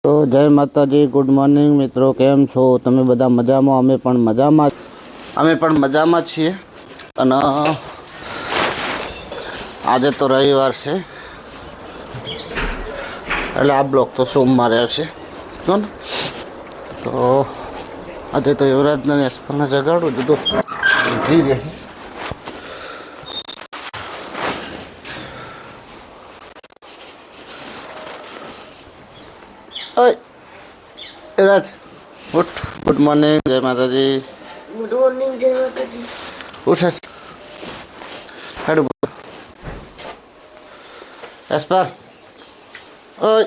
તો જય માતાજી, ગુડ મોર્નિંગ મિત્રો, કેમ છો તમે બધા? મજામાં? અમે પણ મજામાં છીએ. અને આજે તો રવિવાર છે એટલે આ બ્લોક તો સોમવારે આવશે ને. તો આજે તો યુવરાજને એસપલને જગાડું દીધું ઉભી રહી. ઓય યુવરાજ ઉઠ. ગુડ મોર્નિંગ, જય માતાજી. ગુડ મોર્નિંગ, જય માતાજી. ઉઠ હેડું એસપર. ઓય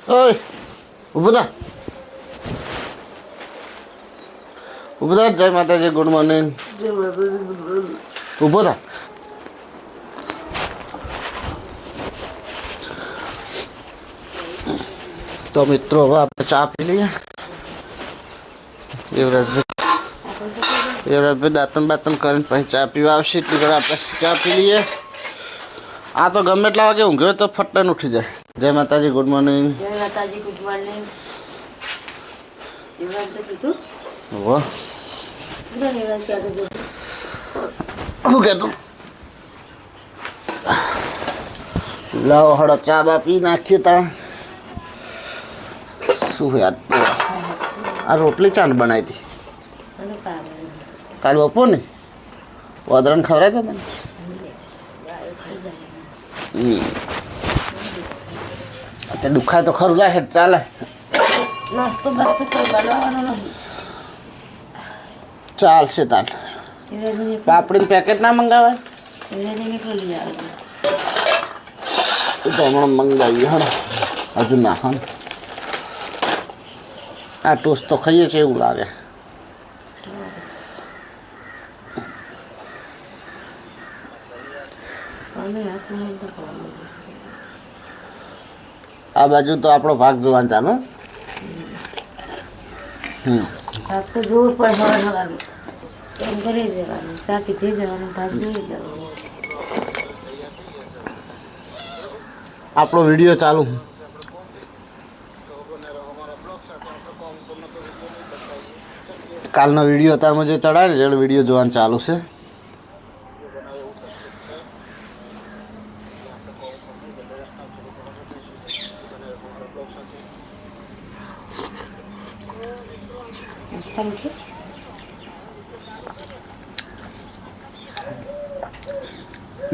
ઓય ઊભું થા, ઊભું થા. જય માતાજી, ગુડ મોર્નિંગ. જય માતાજી, ગુડ મોર્નિંગ. ઊભો થા. તો મિત્રો હવે આપણે ચા પી લઈએ. યુવરાજભાઈ દાંતણ બાતણ કરીને પછી ચા પીવા આવશે. એટલી ઘડી આપણે ચા પી લઈએ. આ તો ગમે એટલા વાગે ઊંઘ્યો તો ફટાને ઉઠી જાય. જય માતાજી, ગુડ મોર્નિંગ. જય માતાજી, ગુડ મોર્નિંગ. યુવરાજ તો કીધું વાહ યુવરાજ ક્યાં ગયો? શું કહેતું? લાવો હળો ચા બા પી નાખીએ. તા શું યાદ તો આ રોટલી ચાંદ બનાવી હતી અને કામ કાલ બપોર ને વાદરાને ખવડાવ્યા હતા ને. અત્યારે દુખાય તો ખરું, લાય હેઠ ચાલે. નાસ્તો બાસ્તો કોઈ બનાવવાનો નહીં. ચાલશે તાર. યુવરાજને પાપડીનું પેકેટ ના મંગાવાય? યુવરાજને કોઈ લઈ આવે એ તો હમણાં મંગાવીએ. હજુ ના હા, આ ટોસ્ટ તો ખાઈએ છીએ એવું લાગે. અમે હાથમાં તો ખાવાનું. આ બાજુ તો આપણો ભાગ જોવાનું ચાલો. ભાગ તો જોવું પડે. સવારનું એમ કરી દેવાનું, ચા પીધી જવાનું, ભાગ જોઈ જવાનું. આપણો વિડીયો ચાલુ. કાલનો વિડીયો અત્યારમાં જે ચડાવે ને એટલે વિડીયો જોવાનું ચાલુ છે.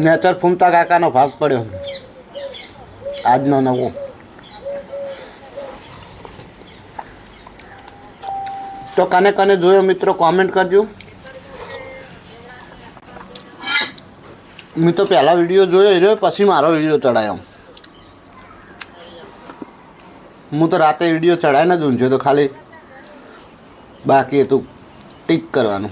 નેચર ફૂમતા કાકાનો ભાગ પડ્યો આજનો નવો. તો કને કને જોયો મિત્રો કોમેન્ટ કરજો. મેં તો પહેલા વિડીયો જોયો રહ્યો, પછી મારો વિડીયો ચડાયો. હું તો રાતે વિડીયો ચડાવીને જ ઊંઝ્યો તો, ખાલી બાકી હતું ટીક કરવાનું.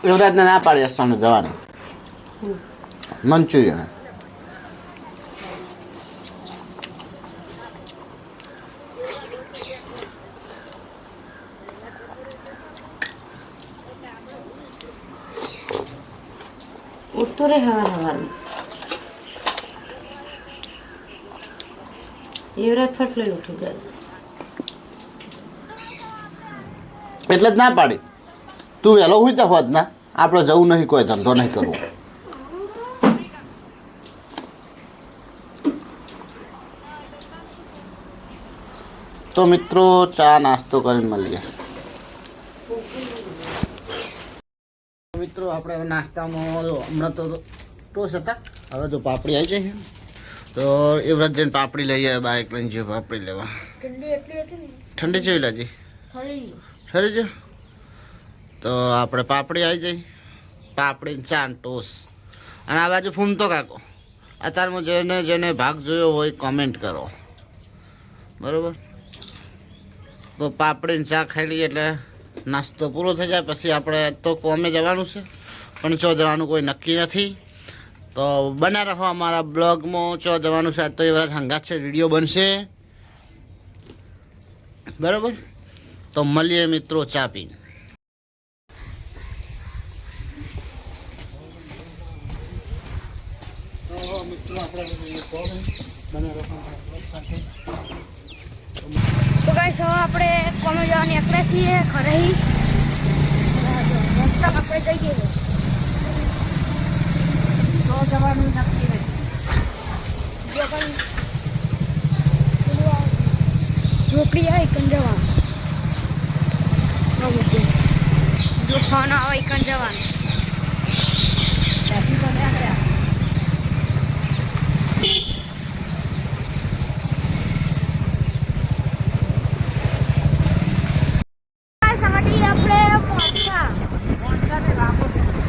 યુવરાજને ના પાડી આપવાનું જવાનું મંચુરિયન. ઉઠતો રે હવાનું. યુવરાજ ફટલો ઉઠી જાય એટલે જ ના પાડી. તું વહેલો હોય તો હોત ના, આપણે જવું નહીં, કોઈ ધંધો નહીં કરવો. તો મિત્રો ચા નાસ્તો કરીને મળીએ. મિત્રો આપણે હવે નાસ્તામાં હમણાં તો ટોસ હતા, હવે જો પાપડી આવી જાય તો યુવરાજ જઈને પાપડી લઈ આવે. બાઇક લઈને જઈએ પાપડી લેવા. ઠંડી જેવી લાગી ઠરી છે. તો આપણે પાપડી આવી જાય, પાપડી ચાન ટોસ. અને આ બાજુ ફૂમતો કાકો અત્યારમાં જેને જેને ભાગ જોયો હોય કોમેન્ટ કરો, બરાબર. તો પાપડીને ચા ખાઈ લઈએ એટલે નાસ્તો પૂરો થઈ જાય. પછી આપણે તો કોમે જવાનું છે, પણ ચો જવાનું કોઈ નક્કી નથી. તો બના રહો અમારા બ્લોગમાં. ચો જવાનું છે આજ તો એવા હંગાત છે, વિડીયો બનશે, બરાબર. તો મળીએ મિત્રો ચા પીને. તો ગાઈસ હવે આપણે કોમે જવાની એકલા છીએ ખરેહી રસ્તા આપણે જઈએ તો જવાનું નક્કી નથી. જો પણ રોકડી આવે કન જવાનું જો ફોન આવે કન જવાનું ત્યાંથી તો નીકળ્યા.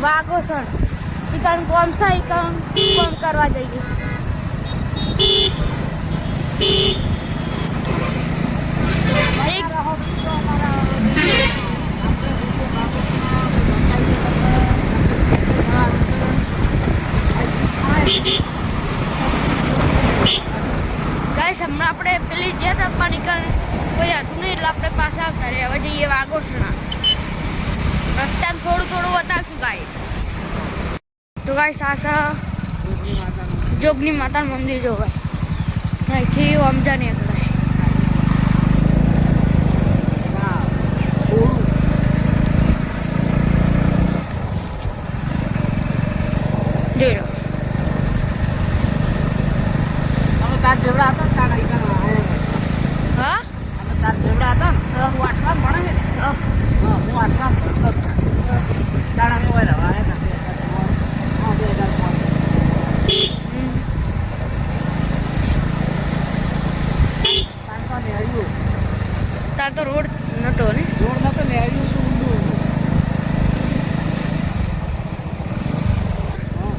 વાગોસણ ઈકણ કોમસા ઈકણ કોમ કરવા જઈએ. એક ગાઈસ હમણાં આપણે પેલી જ્યાં હતા પણ ઈકણ કોઈ હતું નહીં એટલે આપણે પાછા આવતા રહ્યા. હવે જઈએ વાગોસણા. રસ્તામાં થોડું થોડું બતાવશું ગાઈસ. તો ગાઈસ આ જોગની માતાનું મંદિર જોવાય અહીંથી સમજા નહીં કરાય. જોઈ લો તાર જેવડા હતા તાર હા તાર જેવડા હતા ને હું આટલા ભણે ને હું આટલા ભણતો તારા મોબાઈલ રવા હે 2005 તાર તો રોડ નતો ને. રોડ નતો ને આવ્યું હતું ઊંડું.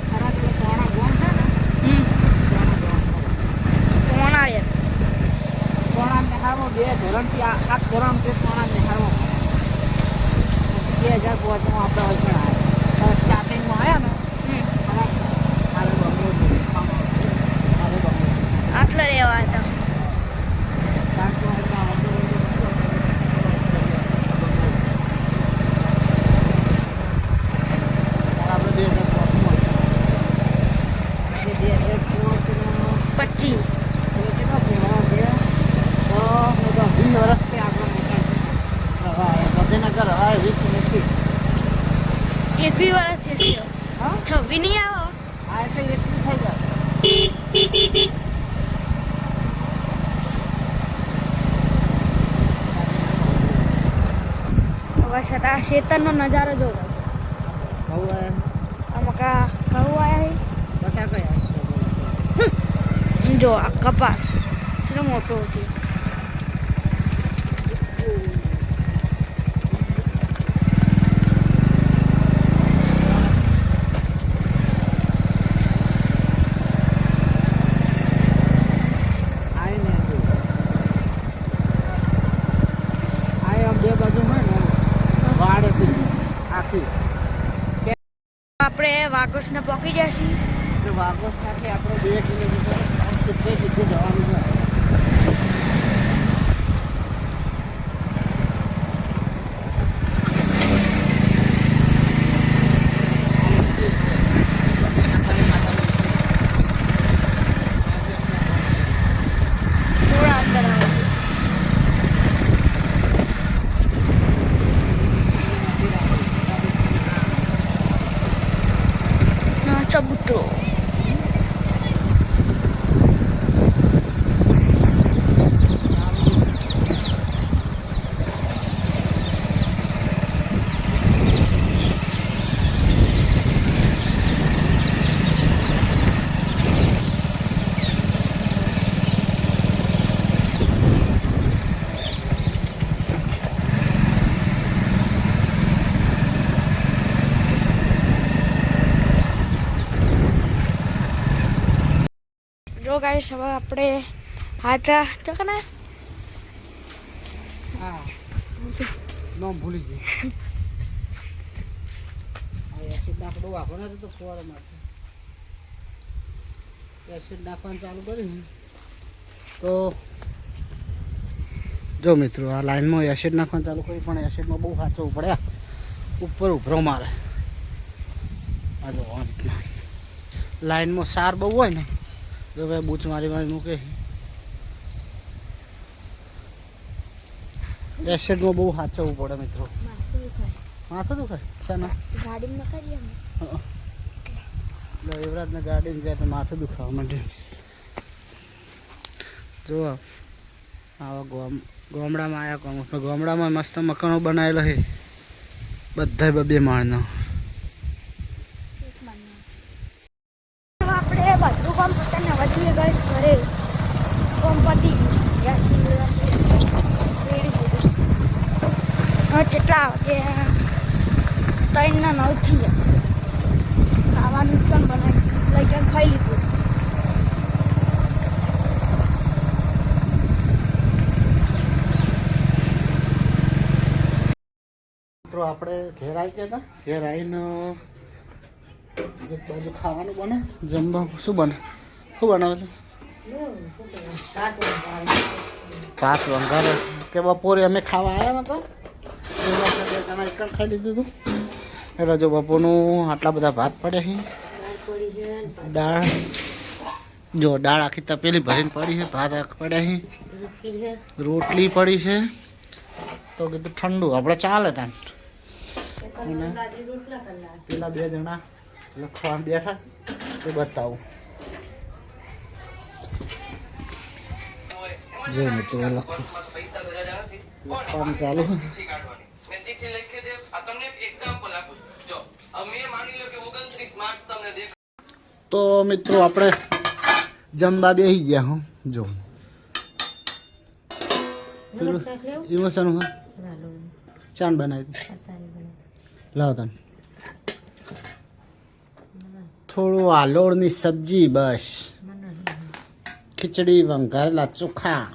ખરા પેલો કોણા ગોમ છે ને કોણ આવ્યા કોણા નિહાળો 2 ધોરણથી આ ધોરણ તે કોણા નિહાળો 2005 માં આપણે વચન આવ્યા સ્ટાર્ટિંગમાં આવ્યા ને આટલા રહેવા હતા. પચી એકવી વર્ષ થઈ ગયો 26 નહીં આવો. હવે છતાં શેતરનો નજારો જો બસ આમાં કહું આવ્યા જો આ કપાસ કેટલો મોટો હતી. આપણે વાઘોસને પહોંચી જશે. વાઘોસ ત્યાંથી આપણે 2 કિલોમીટર સીધે જવાનું છે. થોડા અંદર આવે ચબૂતરો ગાઈસ હવે આપણે હાથ ચોકના હા નામ ભૂલી ગયો આ એસિડ નાખડો વાપરો ને તો ફુવારો મારશે એસિડ નાખવાનું ચાલુ કર્યું તો જો મિત્રો આ લાઈનમાં એસિડ નાખવાનું ચાલુ કર્યું પણ એસિડમાં બહુ સાચવવું પડે ઉપર ઉભરો મારે આ જો આ રીતના લાઈનમાં સાર બહુ હોય ને તો ભાઈ બૂચ મારી મૂકે એસિડમાં બહુ સાચવવું પડે મિત્રો માથું દુખાય શાના ગાડીમાં કરીએ યુવરાજને ગાડીમાં જાય તો માથું દુખાવા માંડે જો આવા ગામડામાં આવ્યા ગામડામાં મસ્ત મકાનો બનાવેલો છે બધા બબે માળનો આપણે બધું કામ પોતાને વધીએ ગઈશ ઘરે કામ પતી કેટલા વાગે 3 ના 9 થઈ જશે ખાવાનું પણ બનાવી લઈ ખાઈ લીધું મિત્રો આપણે ઘેર આવી ગયા હતા ઘેર આવીને એક બાજુ ખાવાનું બને જમવા શું બને શું બનાવેલું ભાત વંગારે કે બપોરે અમે ખાવા આવ્યા નતા ખાઈ લીધું હતું એટલે જો બપોરનું આટલા બધા ભાત પડ્યા છે દાળ જો દાળ આખી તપેલી ભરીને પડી છે ભાત પડ્યા છે રોટલી પડી છે તો કીધું ઠંડુ આપણે ચાલે ત્યાં પેલા 2 જણા લખવા બેઠા તો બતાવું જો મિત્રો લખવાનું ચાલુ તો મિત્રો આપણે જમવા બેસી ગયા હું જો ઇમોશન હા ચાન બનાવી લાવ તને થોડું આલોળની સબ્જી બસ ખીચડી વંઘારેલા ચોખા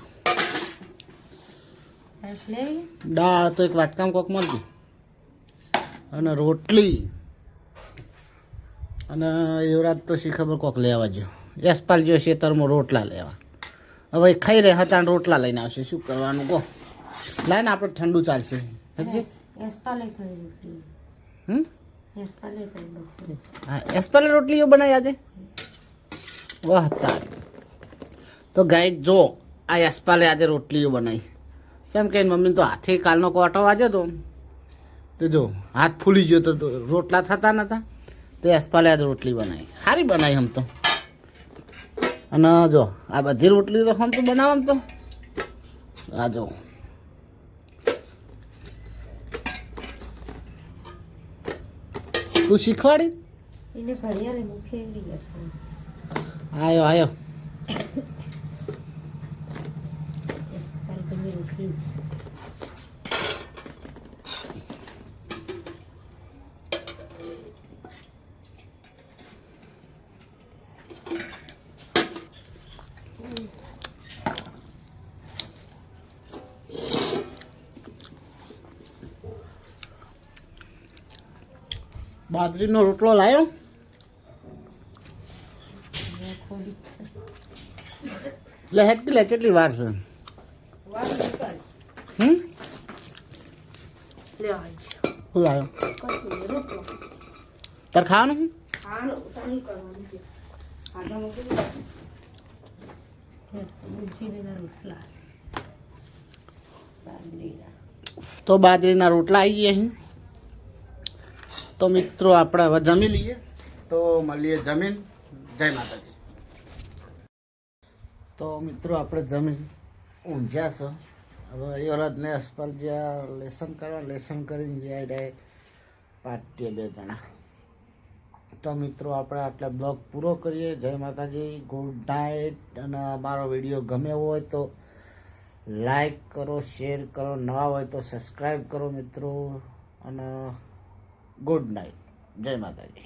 દાળ તો એક વાટકામ કોક મળતી અને રોટલી અને યુવરાજ તો શી ખબર કોક લેવા ગયો યશપાલ જો ખેતરમાં રોટલા લેવા હવે ખાઈ રહ્યા હતા રોટલા લઈને આવશે શું કરવાનું કહો લાય ને આપણે ઠંડુ ચાલશે હા એસપાલે રોટલીઓ બનાવી આજે વાહ તારી તો ગાય જો આ યશપાલે આજે રોટલીઓ બનાવી કેમ કે મમ્મી તો હાથે કાલનો કોટો વાગ્યો તો જો હાથ ફૂલી ગયો તો રોટલા થતા નતા તો યશપાલે આજે રોટલી બનાવી સારી બનાવી આમ તો અને જો આ બધી રોટલી તો આમ તો બનાવમ તો આ જો તું શીખવાડી આયો આયો બાજરીનો રોટલો લાવ્યો લે હેટકી લે કેટલી વાર છે શું લાવ્યો તાર ખાવાનું તો બાજરીના રોટલા આવી ગયા અહીં તો મિત્રો આપણે હવે જમી લઈએ તો મળીએ જમીન જય માતાજી તો મિત્રો આપણે જમીન ઊંઝ્યા છે હવે યુવરાજને અસ્પર જ્યાં લેસન કરીને જ્યાં ડાયરેક્ટ પાટીએ 2 જણા તો મિત્રો આપણે આટલા બ્લોગ પૂરો કરીએ જય માતાજી ગુડ નાઇટ અને અમારો વિડીયો ગમે હોય તો લાઈક કરો શેર કરો નવા હોય તો સબસ્ક્રાઈબ કરો મિત્રો અને ગુડ નાઇટ જય માતાજી